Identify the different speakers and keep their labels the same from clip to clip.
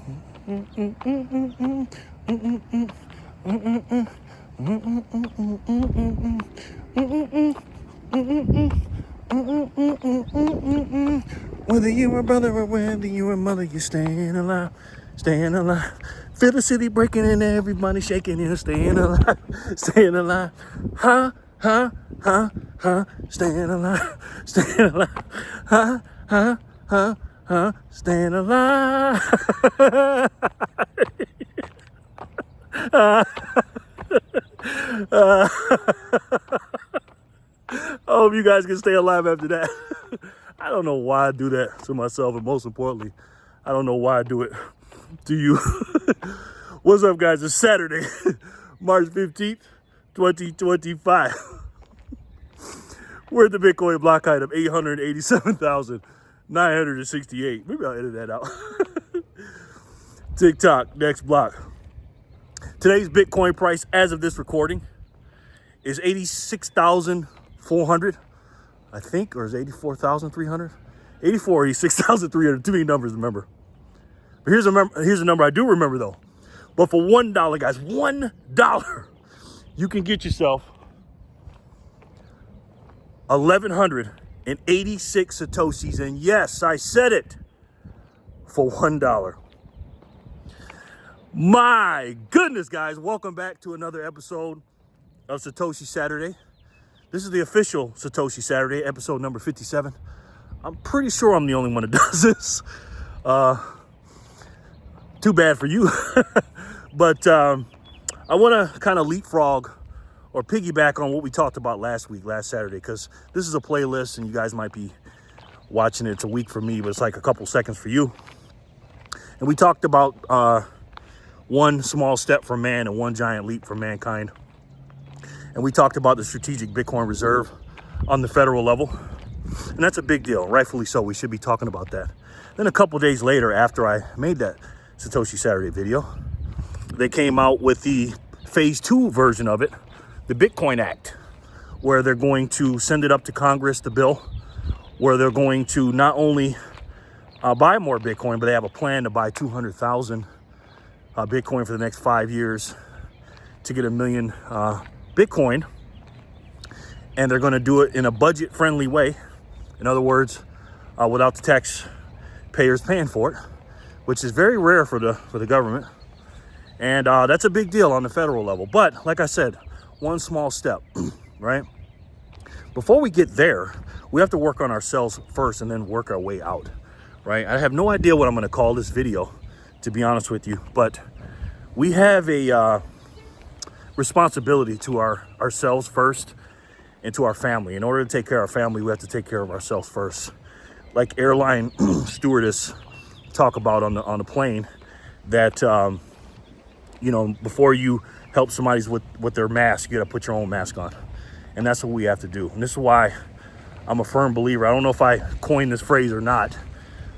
Speaker 1: Whether you're a brother or whether you're a mother, you're staying alive, staying alive. Feel the city breaking and everybody shaking, you're staying alive, staying alive. Ha, ha, ha, ha, staying alive, staying alive. Ha, ha, ha, ha, staying alive. I hope you guys can stay alive after that. I don't know why I do that to myself, and most importantly, I don't know why I do it to you. What's up, guys? It's Saturday, March 15th, 2025. We're at the Bitcoin block height of 887,968. Maybe I'll edit that out. TikTok, next block. Today's Bitcoin price as of this recording is 86,400, I think, or is it 84,300? 84, 86,300, too many numbers to remember. But here's a number I do remember though. But for $1, guys, $1, you can get yourself 1,186 Satoshis. And yes, I said it, for $1. My goodness, guys, welcome back to another episode of Satoshi Saturday. This is the official Satoshi Saturday, episode number 57. I'm pretty sure I'm the only one that does this. Too bad for you. But I want to kind of leapfrog or piggyback on what we talked about last Saturday, because this is a playlist and you guys might be watching it. It's a week for me, but it's like a couple seconds for you. And we talked about one small step for man and one giant leap for mankind. And we talked about the strategic Bitcoin reserve on the federal level. And that's a big deal, rightfully so. We should be talking about that. Then a couple days later, after I made that Satoshi Saturday video, they came out with the phase 2 version of it, the Bitcoin Act, where they're going to send it up to Congress, the bill, where they're going to not only buy more Bitcoin, but they have a plan to buy 200,000 Bitcoin for the next 5 years to get 1 million Bitcoin. And they're going to do it in a budget-friendly way. In other words, without the taxpayers paying for it, which is very rare for the government. And that's a big deal on the federal level. But like I said, one small step, right? Before we get there, we have to work on ourselves first and then work our way out, right? I have no idea what I'm going to call this video, to be honest with you, but we have a responsibility to ourselves first and to our family. In order to take care of our family, we have to take care of ourselves first. Like airline stewardess talk about on the plane, that before you help somebody with their mask, you got to put your own mask on. And that's what we have to do. And this is why I'm a firm believer. I don't know if I coined this phrase or not.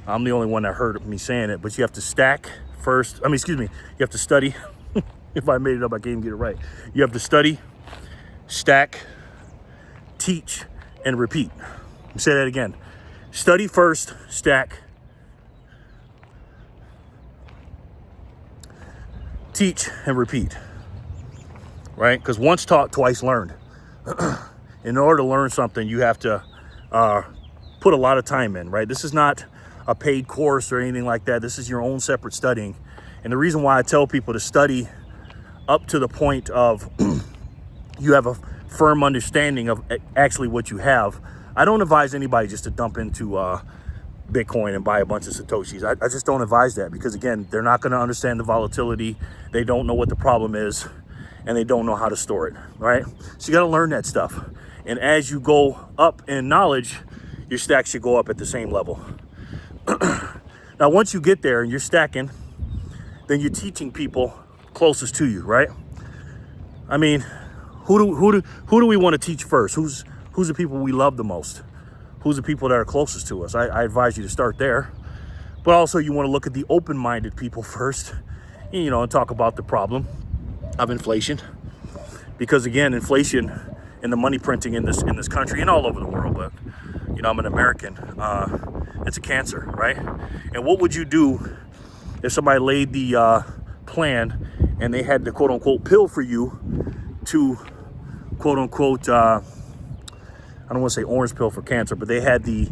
Speaker 1: I'm the only one that heard me saying it, but you have to stack first. You have to study. If I made it up, I can't even get it right. You have to study, stack, teach, and repeat. Let me say that again. Study first, stack, teach, and repeat. Right? Because once taught, twice learned. In order to learn something, you have to put a lot of time in, right? This is not a paid course or anything like that. This is your own separate studying. And the reason why I tell people to study up to the point of you have a firm understanding of actually what you have. I don't advise anybody just to dump into Bitcoin and buy a bunch of Satoshis. I just don't advise that, because again, they're not going to understand the volatility. They don't know what the problem is, and they don't know how to store it, right? So you got to learn that stuff. And as you go up in knowledge, your stack should go up at the same level. Now, once you get there and you're stacking, then you're teaching people closest to you, right? I mean, who do we want to teach first? Who's the people we love the most? Who's the people that are closest to us? I advise you to start there. But also you want to look at the open-minded people first, and talk about the problem of inflation. Because again, inflation and the money printing in this country and all over the world, but I'm an American, it's a cancer, right? And what would you do if somebody laid the plan and they had the quote unquote pill for you to quote unquote, I don't want to say orange pill for cancer, but they had the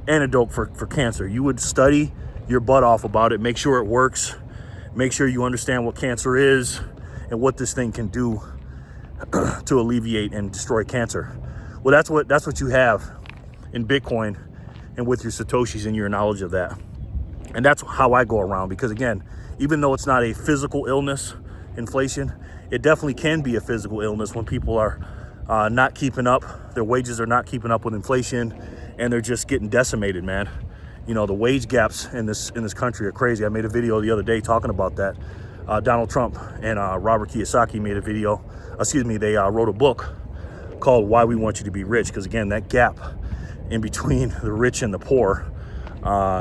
Speaker 1: antidote for cancer, you would study your butt off about it, make sure it works, make sure you understand what cancer is and what this thing can do to alleviate and destroy cancer. Well, that's what you have in Bitcoin and with your Satoshis and your knowledge of that. And that's how I go around, because again, even though it's not a physical illness, inflation, it definitely can be a physical illness when people are not keeping up, their wages are not keeping up with inflation, and they're just getting decimated, man. You know, the wage gaps in this country are crazy. I made a video the other day talking about that. Donald Trump and Robert Kiyosaki made a video. They wrote a book called Why We Want You to Be Rich, because again, that gap in between the rich and the poor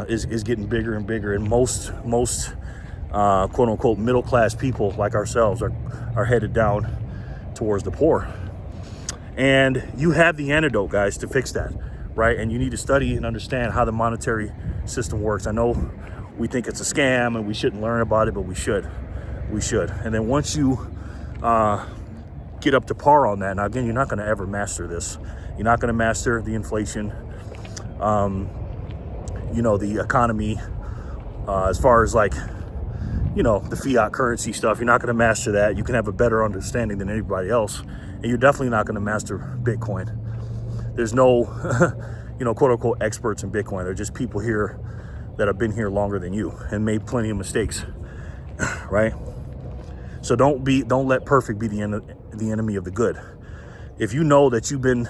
Speaker 1: is getting bigger and bigger, and most quote unquote middle class people like ourselves are headed down towards the poor. And you have the antidote, guys, to fix that, right? And you need to study and understand how the monetary system works. I know we think it's a scam and we shouldn't learn about it, but we should. And then once you get up to par on that, now again, you're not going to ever master this. You're not going to master the inflation, the economy, as far as like, the fiat currency stuff. You're not going to master that. You can have a better understanding than anybody else, and you're definitely not going to master Bitcoin. There's no, quote unquote experts in Bitcoin. They're just people here that have been here longer than you and made plenty of mistakes, right? So don't let perfect be the enemy of the good. If you know that you've been,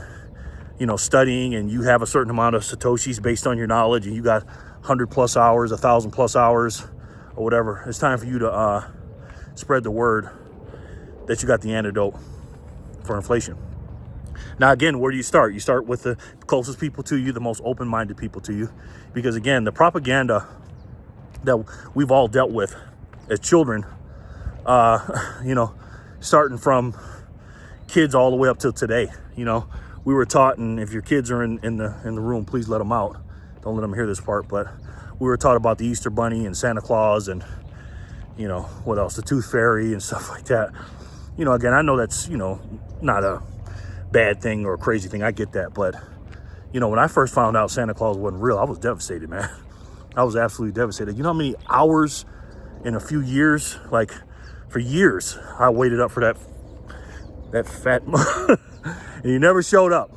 Speaker 1: studying and you have a certain amount of Satoshis based on your knowledge, and you got 100+ hours, 1,000+ hours, or whatever, it's time for you to spread the word that you got the antidote for inflation. Now, again, where do you start? You start with the closest people to you, the most open-minded people to you, because again, the propaganda that we've all dealt with as children, starting from kids all the way up till today, we were taught, and if your kids are in the room, please let them out. Don't let them hear this part, but we were taught about the Easter Bunny and Santa Claus and, what else? The Tooth Fairy and stuff like that. Again, I know that's, not a bad thing or a crazy thing. I get that. But, when I first found out Santa Claus wasn't real, I was devastated, man. I was absolutely devastated. You know how many hours in a few years, like for years, I waited up for that fat and he never showed up.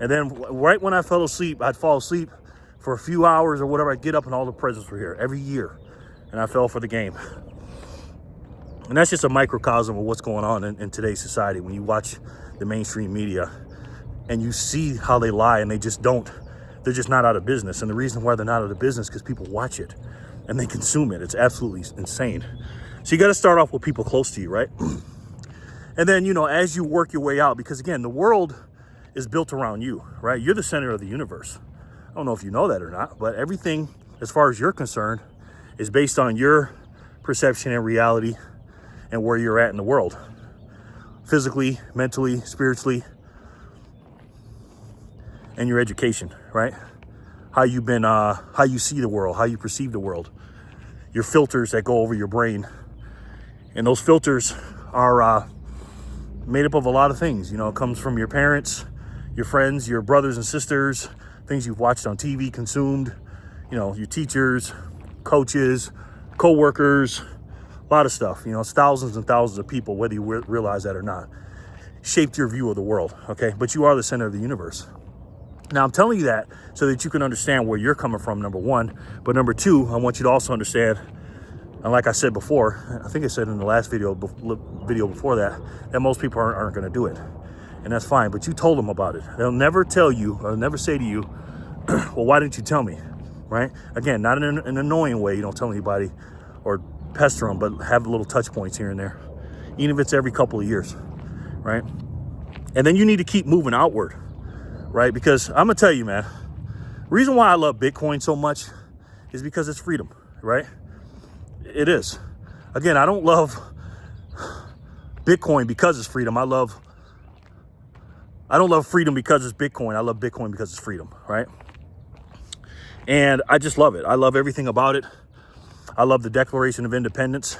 Speaker 1: And then right when I fell asleep, I'd fall asleep for a few hours or whatever. I'd get up and all the presents were here every year. And I fell for the game. And that's just a microcosm of what's going on in today's society. When you watch the mainstream media and you see how they lie, and they're just not out of business. And the reason why they're not out of business is because people watch it and they consume it. It's absolutely insane. So you got to start off with people close to you, right? And then, as you work your way out, because again, the world is built around you, right? You're the center of the universe. I don't know if you know that or not, but everything, as far as you're concerned, is based on your perception and reality and where you're at in the world. Physically, mentally, spiritually, and your education, right? How you see the world, how you perceive the world. Your filters that go over your brain. And those filters are made up of a lot of things. It comes from your parents, your friends, your brothers and sisters, things you've watched on TV, consumed, your teachers, coaches, co-workers, a lot of stuff. It's thousands and thousands of people, whether you realize that or not, shaped your view of the world, okay? But you are the center of the universe. Now, I'm telling you that so that you can understand where you're coming from, number one. But number two, I want you to also understand, and like I said before, I think I said in the last video before that most people aren't going to do it. And that's fine, but you told them about it. They'll never tell you, or never say to you, well, why didn't you tell me, right? Again, not in an annoying way. You don't tell anybody or pester them, but have little touch points here and there, even if it's every couple of years, right? And then you need to keep moving outward, right? Because I'm going to tell you, man, the reason why I love Bitcoin so much is because it's freedom, right? It is. Again, I don't love Bitcoin because it's freedom. I don't love freedom because it's Bitcoin. I love Bitcoin because it's freedom, right? And I just love it. I love everything about it. I love the Declaration of Independence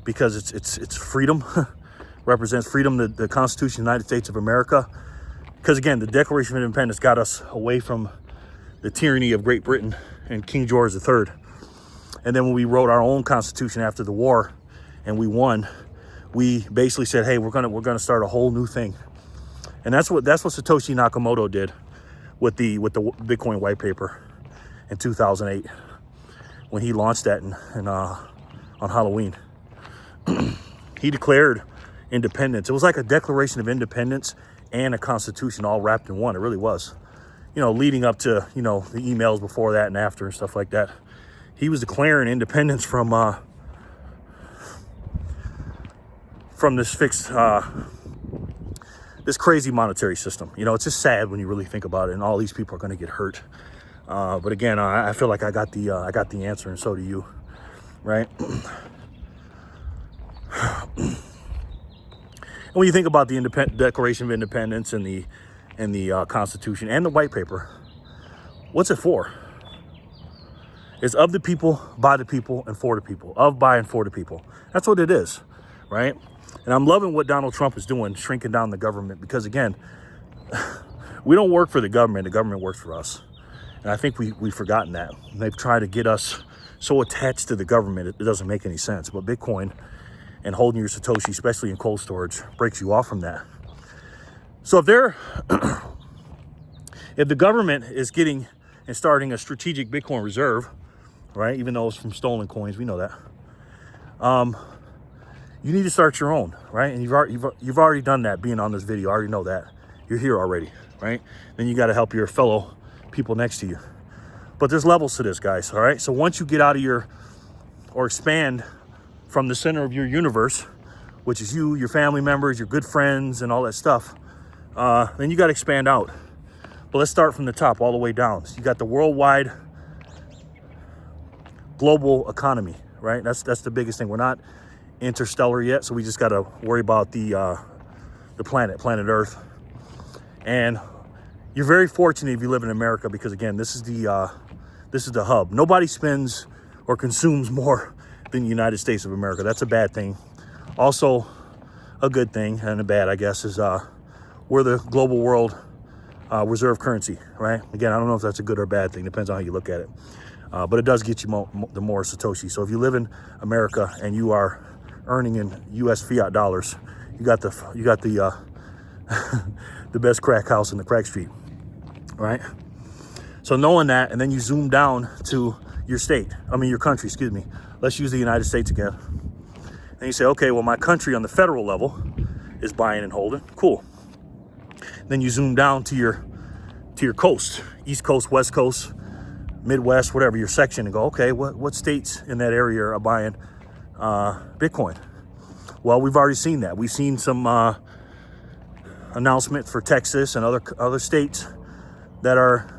Speaker 1: because it's freedom, represents freedom, the Constitution of the United States of America. Because again, the Declaration of Independence got us away from the tyranny of Great Britain and King George III. And then when we wrote our own Constitution after the war and we won, we basically said, hey, we're gonna start a whole new thing. And that's what Satoshi Nakamoto did with the Bitcoin white paper in 2008 when he launched that on Halloween. He declared independence. It was like a Declaration of Independence and a Constitution all wrapped in one. It really was. Leading up to, the emails before that and after and stuff like that. He was declaring independence from this fixed, this crazy monetary system. It's just sad when you really think about it, and all these people are going to get hurt. But again, I feel like I got the answer, and so do you, right? And when you think about the Declaration of Independence and the Constitution and the white paper, what's it for? It's of the people, by the people, and for the people. Of, by, and for the people. That's what it is, right? And I'm loving what Donald Trump is doing, shrinking down the government, because again, we don't work for the government works for us. And I think we've forgotten that. They've tried to get us so attached to the government, it doesn't make any sense. But Bitcoin and holding your Satoshi, especially in cold storage, breaks you off from that. So if the government is getting and starting a strategic Bitcoin reserve, right, even though it's from stolen coins, we know that, you need to start your own, right? And you've already done that being on this video. I already know that. You're here already, right? Then you got to help your fellow people next to you. But there's levels to this, guys, all right? So once you get out of or expand from the center of your universe, which is you, your family members, your good friends, and all that stuff, then you got to expand out. But let's start from the top all the way down. So you got the worldwide global economy, right? That's the biggest thing. We're not interstellar yet, so we just got to worry about the planet Earth. And you're very fortunate if you live in America, because again, this is the hub. Nobody spends or consumes more than the United States of America. That's a bad thing. Also, a good thing and a bad, I guess, is we're the global world reserve currency, right? Again, I don't know if that's a good or bad thing. Depends on how you look at it. But it does get you the more Satoshi. So if you live in America and you are earning in U.S. fiat dollars, you got the the best crack house in the crack street, right? So knowing that, and then you zoom down to your country, excuse me. Let's use the United States again. And you say, okay, well, my country on the federal level is buying and holding. Cool. Then you zoom down to your coast, East Coast, West Coast, Midwest, whatever your section, and go, okay, what states in that area are buying Bitcoin? Well, we've already seen that. We've seen some announcement for Texas and other states that are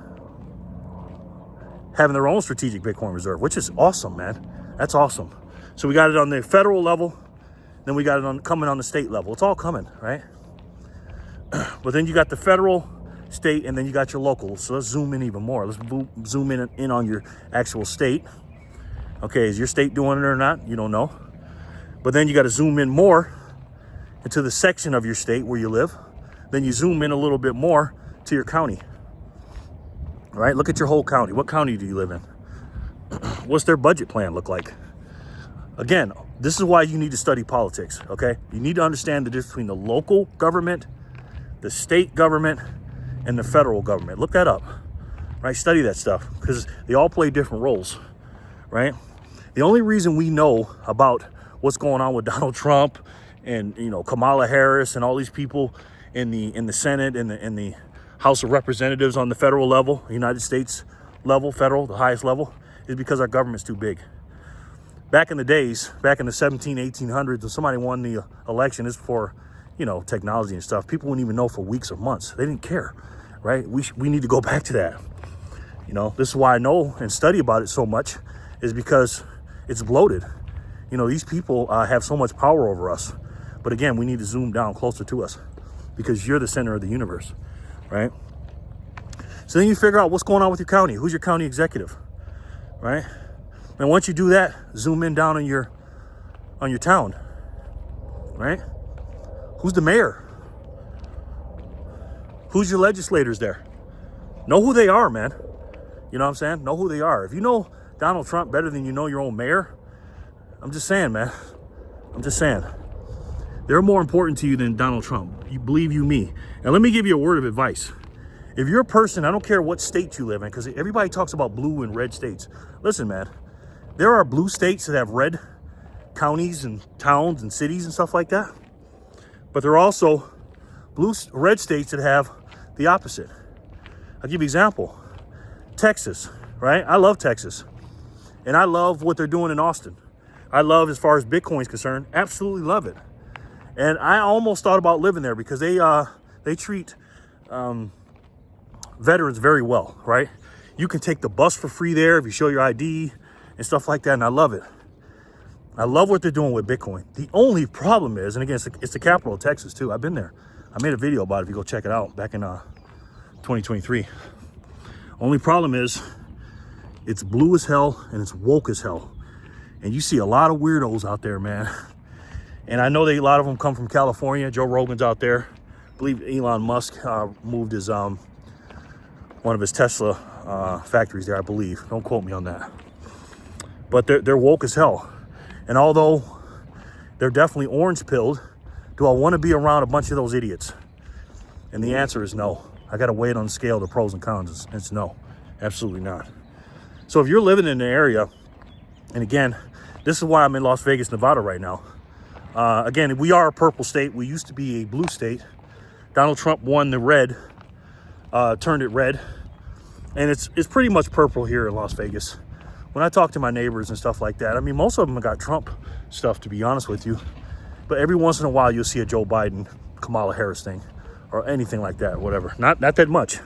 Speaker 1: having their own strategic Bitcoin reserve, which is awesome, man. That's awesome. So we got it on the federal level, then we got it coming on the state level. It's all coming, right? But then you got the federal, state, and then you got your local. So let's zoom in even more. Let's zoom in on your actual state. Okay, is your state doing it or not? You don't know. But then you got to zoom in more into the section of your state where you live. Then you zoom in a little bit more to your county. All right, look at your whole county. What county do you live in? What's their budget plan look like? Again, this is why you need to study politics, okay? You need to understand the difference between the local government, the state government, and the federal government. Look that up, right? Study that stuff, because they all play different roles, right? The only reason we know about what's going on with Donald Trump and, Kamala Harris and all these people in the Senate and in the House of Representatives on the federal level, United States level, federal, the highest level, is because our government's too big. Back in the days, back in the 1800s, when somebody won the election, this before, technology and stuff, people wouldn't even know for weeks or months. They didn't care, right? We need to go back to that. This is why I know and study about it so much, is because it's bloated. These people have so much power over us. But again, we need to zoom down closer to us, because you're the center of the universe, right? So then you figure out what's going on with your county. Who's your county executive, right? And once you do that, zoom in down on your town, right? Who's the mayor? Who's your legislators there? Know who they are, man. You know what I'm saying? Know who they are. If you know Donald Trump better than you know your own mayor, I'm just saying, man. I'm just saying. They're more important to you than Donald Trump. You believe you me. And let me give you a word of advice. If you're a person, I don't care what state you live in, because everybody talks about blue and red states. Listen, man, there are blue states that have red counties and towns and cities and stuff like that. But there are also red states that have the opposite. I'll give you an example. Texas, right? I love Texas. And I love what they're doing in Austin. I love, as far as Bitcoin is concerned, absolutely love it. And I almost thought about living there because they treat veterans very well, right? You can take the bus for free there if you show your ID and stuff like that, and I love it. I love what they're doing with Bitcoin. The only problem is, and again, it's the capital of Texas too. I've been there. I made a video about it if you go check it out back in 2023. Only problem is it's blue as hell and it's woke as hell. And you see a lot of weirdos out there, man. And I know that a lot of them come from California. Joe Rogan's out there. I believe Elon Musk moved his one of his Tesla factories there, I believe. Don't quote me on that. But they're woke as hell. And although they're definitely orange-pilled, do I want to be around a bunch of those idiots? And the answer is no. I got to weigh it on the scale, the pros and cons. It's no, absolutely not. So if you're living in an area, and again, this is why I'm in Las Vegas, Nevada right now. Again, we are a purple state. We used to be a blue state. Donald Trump won the red, turned it red. And it's pretty much purple here in Las Vegas. When I talk to my neighbors and stuff like that, I mean, most of them have got Trump stuff, to be honest with you. But every once in a while, you'll see a Joe Biden, Kamala Harris thing, or anything like that, whatever. Not that much.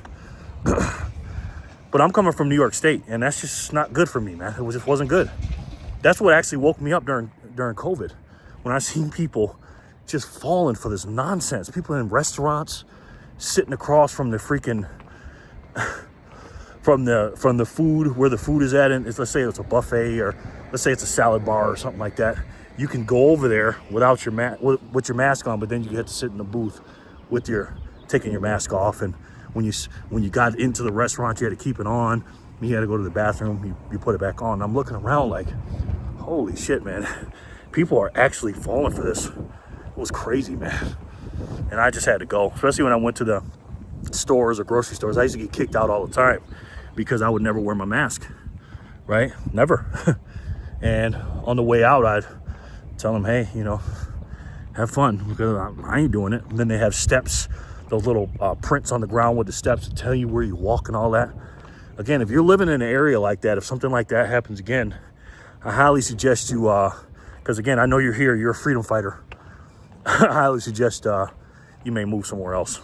Speaker 1: But I'm coming from New York State, and that's just not good for me, man. It just wasn't good. That's what actually woke me up during COVID, when I seen people just falling for this nonsense. People in restaurants sitting across from the freaking from the food, where the food is at, and let's say it's a buffet, or let's say it's a salad bar or something like that. You can go over there without your with your mask on, but then you have to sit in the booth with taking your mask off. And when you got into the restaurant, you had to keep it on. You had to go to the bathroom, you put it back on. I'm looking around like, holy shit, man. People are actually falling for this. It was crazy, man. And I just had to go, especially when I went to the stores or grocery stores. I used to get kicked out all the time because I would never wear my mask, right? Never. And on the way out, I'd tell them, hey, have fun, because I ain't doing it. And then they have steps, those little prints on the ground with the steps to tell you where you walk and all that. Again, if you're living in an area like that, if something like that happens again, I highly suggest you, because again, I know you're here, you're a freedom fighter. I highly suggest you may move somewhere else.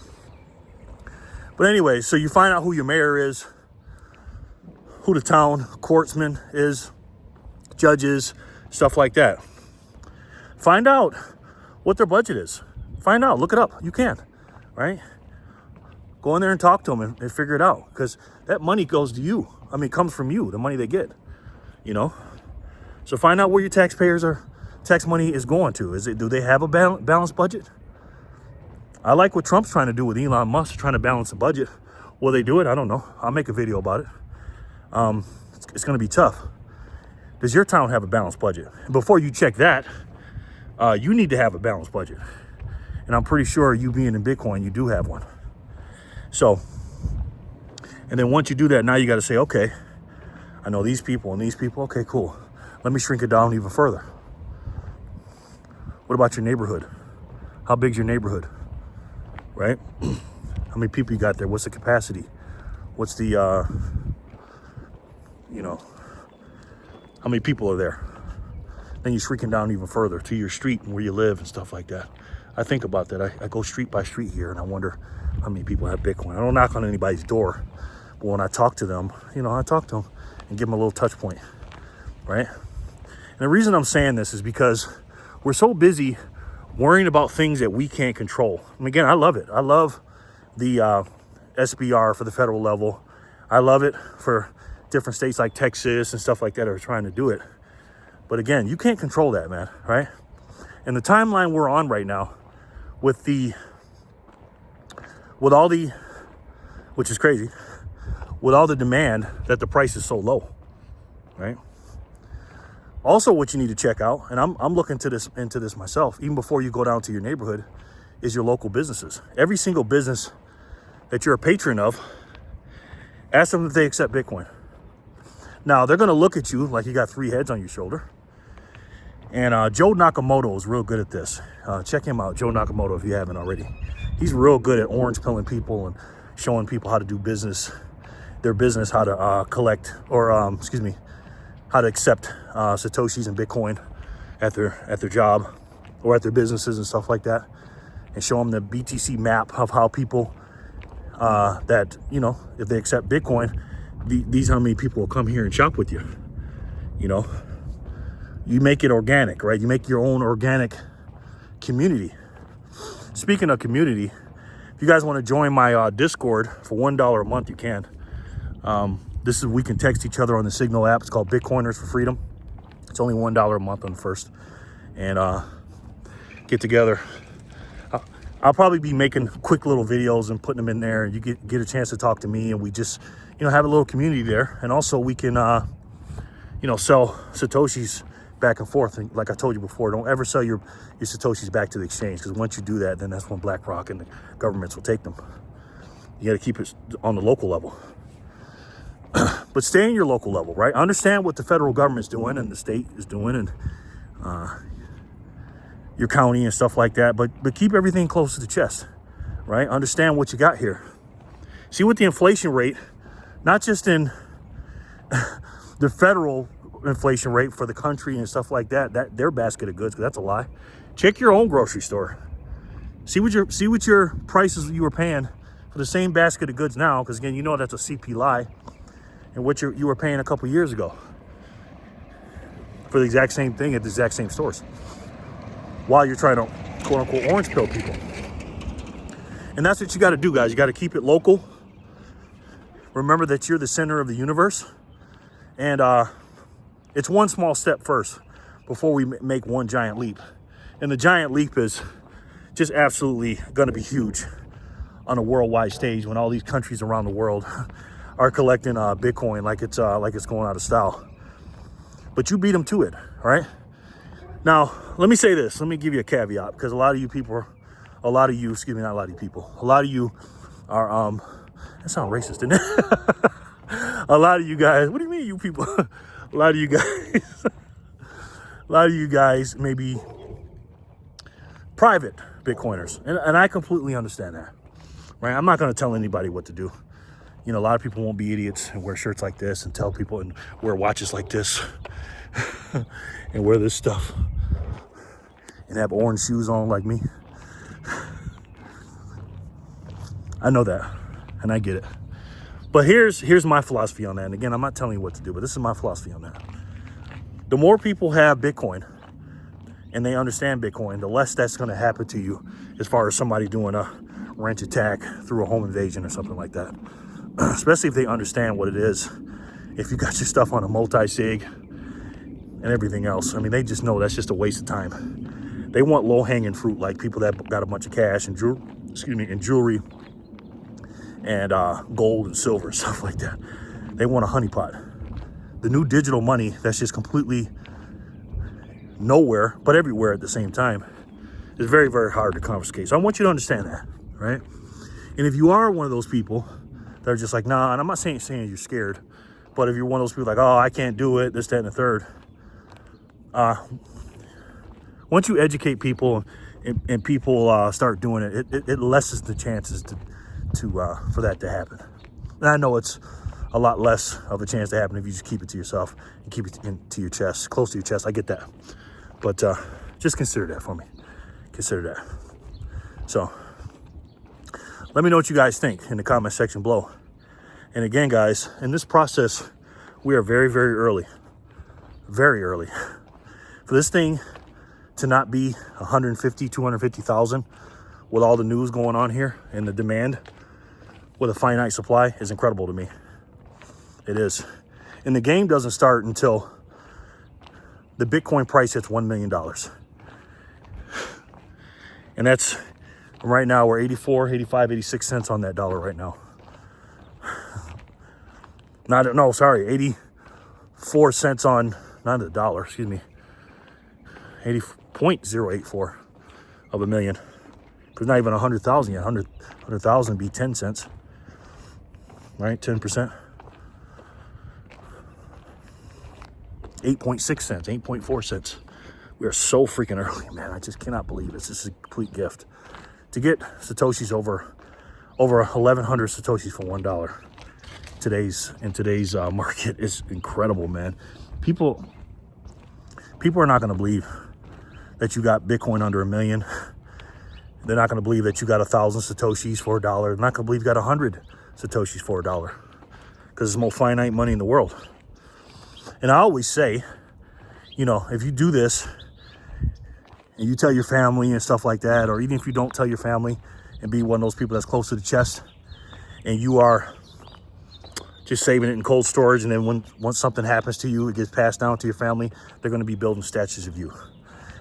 Speaker 1: But anyway, so you find out who your mayor is, who the town courtsman is, judges, stuff like that. Find out what their budget is. Find out, look it up. You can, right? Go in there and talk to them and figure it out, because that money goes to you. I mean, it comes from you, the money they get, So find out where your tax money is going to. Do they have a balanced budget? I like what Trump's trying to do with Elon Musk, trying to balance the budget. Will they do it? I don't know. I'll make a video about it. It's going to be tough. Does your town have a balanced budget? Before you check that, you need to have a balanced budget. And I'm pretty sure you being in Bitcoin, you do have one. So, and then once you do that, now you got to say, okay, I know these people and these people. Okay, cool. Let me shrink it down even further. What about your neighborhood? How big's your neighborhood? Right? How many people you got there? What's the capacity? What's the, how many people are there? Then you're shrinking down even further to your street and where you live and stuff like that. I think about that. I go street by street here, and I wonder how many people have Bitcoin. I don't knock on anybody's door, but when I talk to them, I talk to them and give them a little touch point, right? And the reason I'm saying this is because we're so busy worrying about things that we can't control. And again, I love it. I love the SBR for the federal level. I love it for different states like Texas and stuff like that are trying to do it. But again, you can't control that, man, right? And the timeline we're on right now with all the, which is crazy, with all the demand, that the price is so low, right? Also, what you need to check out, and I'm looking into this myself, even before you go down to your neighborhood, is your local businesses. Every single business that you're a patron of, ask them if they accept Bitcoin. Now, they're going to look at you like you got 3 heads on your shoulder. And Joe Nakamoto is real good at this. Check him out, Joe Nakamoto, if you haven't already. He's real good at orange pilling people and showing people how to do their business, how to collect, or how to accept Satoshis and Bitcoin at their job or at their businesses and stuff like that, and show them the BTC map of how people that, you know, if they accept Bitcoin, these how many people will come here and shop with you. You know, you make it organic, right? You make your own organic community. Speaking of community, if you guys want to join my Discord for $1 a month, you can. We can text each other on the Signal app. It's called Bitcoiners for Freedom. It's only $1 a month on the first. And get together. I'll probably be making quick little videos and putting them in there. You get a chance to talk to me, and we just, you know, have a little community there. And also we can, you know, sell Satoshis back and forth. And like I told you before, don't ever sell your Satoshis back to the exchange, because once you do that, then that's when BlackRock and the governments will take them. You got to keep it on the local level. But stay in your local level, right? Understand what the federal government's doing and the state is doing, and your county and stuff like that. But keep everything close to the chest, right? Understand what you got here. See what the inflation rate, not just in the federal inflation rate for the country and stuff like that their basket of goods, because that's a lie. Check your own grocery store. See what your prices you were paying for the same basket of goods now, because again, you know that's a CP lie, and what you were paying a couple years ago for the exact same thing at the exact same stores, while you're trying to quote unquote orange pill people. And that's what you got to do, guys. You got to keep it local. Remember that you're the center of the universe, and it's one small step first before we make one giant leap. And the giant leap is just absolutely going to be huge on a worldwide stage, when all these countries around the world are collecting Bitcoin like it's going out of style. But you beat them to it, all right? Now, let me say this. Let me give you a caveat, because a lot of you are, that sounds racist, didn't it? A lot of you guys, what do you mean you people? A lot of you guys may be private Bitcoiners. And I completely understand that, right? I'm not going to tell anybody what to do. You know, a lot of people won't be idiots and wear shirts like this and tell people and wear watches like this and wear this stuff and have orange shoes on like me. I know that, and I get it. But here's my philosophy on that. And again, I'm not telling you what to do, but this is my philosophy on that. The more people have Bitcoin and they understand Bitcoin, the less that's going to happen to you as far as somebody doing a wrench attack through a home invasion or something like that. Especially if they understand what it is. If you got your stuff on a multi-sig and everything else, I mean, they just know that's just a waste of time. They want low-hanging fruit, like people that got a bunch of cash and jewelry and gold and silver and stuff like that. They want a honeypot. The new digital money that's just completely nowhere but everywhere at the same time is very, very hard to confiscate. So I want you to understand that, right? And if you are one of those people that are just like, nah, and I'm not saying you're scared, but if you're one of those people like, oh, I can't do it, this, that, and the third, once you educate people and people start doing it, it lessens the chances for that to happen. And I know it's a lot less of a chance to happen if you just keep it to yourself and keep it to your chest, close to your chest. I get that. But just consider that for me. Consider that. So let me know what you guys think in the comment section below. And again, guys, in this process, we are very, very early. Very early. For this thing to not be 150, 250,000 with all the news going on here and the demand with a finite supply is incredible to me. It is. And the game doesn't start until the Bitcoin price hits $1 million. And that's, right now, we're 84, 85, 86 cents on that dollar right now. No, sorry, 84 cents on, not the dollar, excuse me, 80.084 of a million. Because not even 100,000 yet. 100,000 be 10 cents, right? 10%. 8.6 cents, 8.4 cents. We are so freaking early, man. I just cannot believe it. This is a complete gift. To get Satoshis over 1,100 Satoshis for $1 in today's market is incredible, man. People are not going to believe that you got Bitcoin under $1 million. They're not going to believe that you got 1,000 Satoshis for $1. They're not going to believe you got 100 Satoshis for $1, because it's the most finite money in the world. And I always say, you know, if you do this and you tell your family and stuff like that, or even if you don't tell your family and be one of those people that's close to the chest, and you are just saving it in cold storage, and then once something happens to you, it gets passed down to your family, they're going to be building statues of you.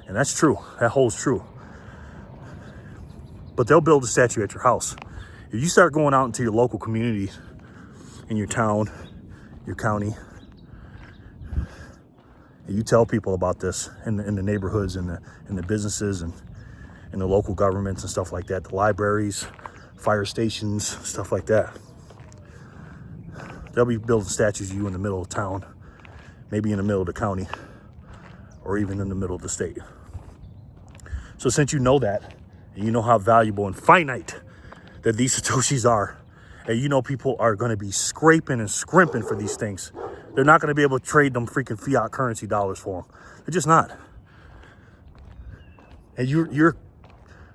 Speaker 1: And that's true. That holds true. But they'll build a statue at your house. If you start going out into your local community, in your town, your county, and you tell people about this in the neighborhoods and the businesses and the local governments and stuff like that, the libraries, fire stations, stuff like that, they'll be building statues of you in the middle of town, maybe in the middle of the county, or even in the middle of the state. So since you know that, and you know how valuable and finite that these Satoshis are, and you know people are going to be scraping and scrimping for these things, they're not going to be able to trade them freaking fiat currency dollars for them. They're just not. And you're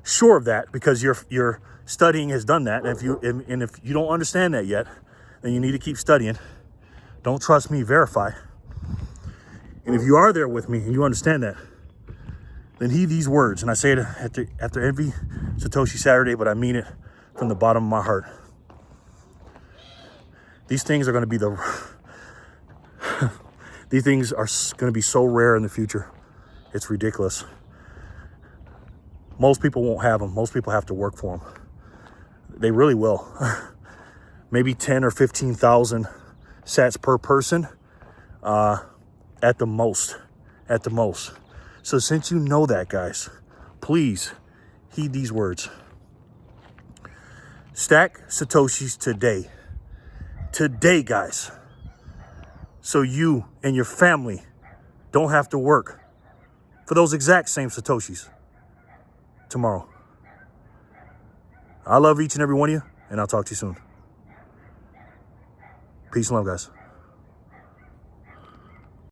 Speaker 1: sure of that because your studying has done that. And if you don't understand that yet, then you need to keep studying. Don't trust me, verify. And if you are there with me and you understand that, then heed these words. And I say it after every Satoshi Saturday, but I mean it from the bottom of my heart. These things are going to be these things are going to be so rare in the future. It's ridiculous. Most people won't have them. Most people have to work for them. They really will. Maybe 10 or 15,000 sats per person, at the most. So since you know that, guys, please heed these words. Stack Satoshis today. Today, guys. So you and your family don't have to work for those exact same Satoshis tomorrow. I love each and every one of you, and I'll talk to you soon. Peace and love, guys.